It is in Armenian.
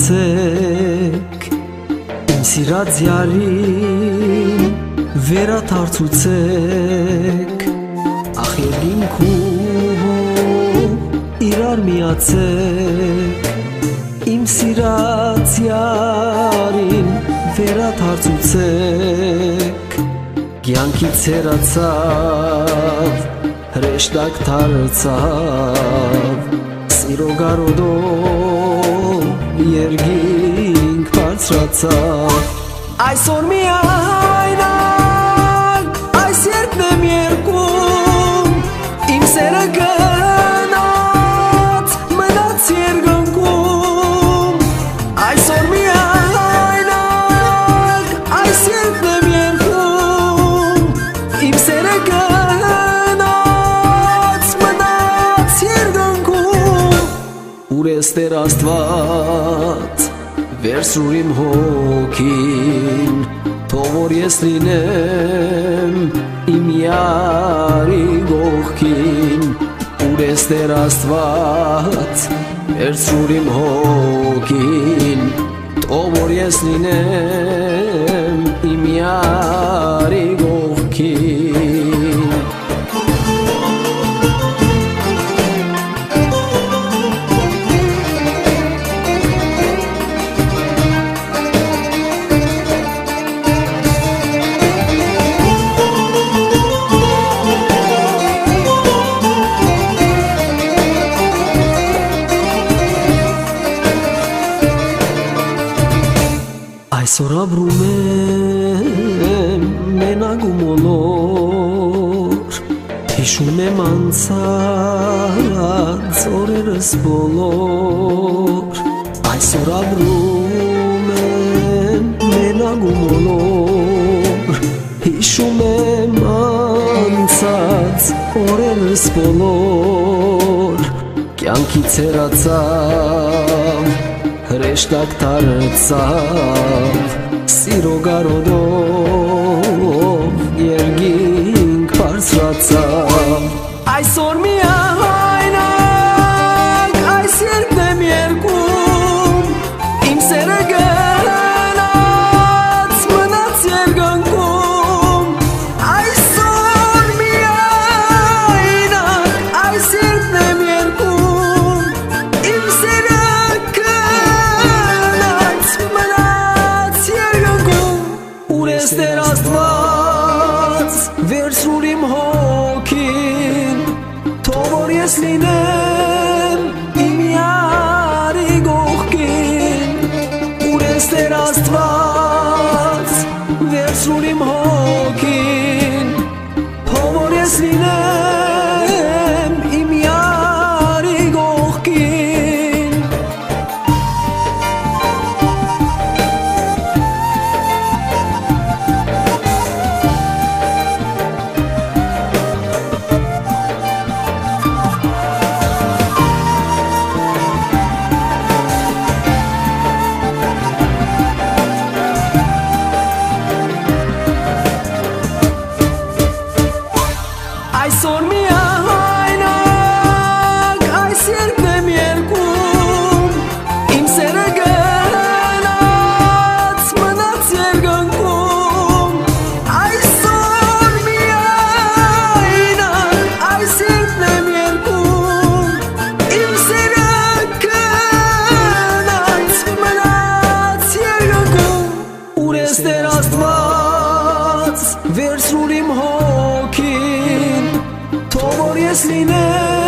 միացեք իմ սիրած յարին վերաթարցուցեք ախ երկինքում իրար միացեք իմ սիրած յարին վերաթարցուցեք կյանքից հեռացավ հրեշտակ դարձավ սիրո գարոդով երկինք բարձրացավ այսօր միայնակ այս երկն եմ երկում իմ սերը գնաց մնաց երկնքում այսօր միայնակ այս երկն եմ երկում իմ սերը գնաց մնաց երկնքում ուր ես Տեր Աստված վերցրու իմ հոգին թող որ ես լինեմ իմ յարի կողքին ուր ես Տեր Աստված վերցրու իմ հոգին թող որ ես լինեմ իմ յարի կողքին այսօր ապրում եմ մենակ ու մոլոր հիշում եմ անցած օրերս բոլոր այսօր ապրում եմ մենակ ու մոլոր հիշում եմ անցած օրերս բոլոր կյանքից հեռացավ հրեշտակ դարձավ սիրո գարոդով երկինք բարձրացավ այսօր միայնակ այս երկն եմ երկում իմ սերը գնաց մնաց երկնքում այսօր միայնակ այս երկն եմ երկում իմ սերը Տեր Աստված վերցրու իմ հոգին թող որ ես լինեմ իմ յարի կողքին ուր ես Տեր Աստված վերցրու իմ հոգին թող որ ես լինեմ իմ յարի կողքին այսօր միայնակ այս երկն եմ երկում իմ սերը գնաց մնաց երկնքում այսօր միայնակ այս երկն եմ երկում իմ սերը գնաց մնաց երկնքում ուր ես Տեր Աստված վերցրու իմ հոգին թող որ ես լինեմ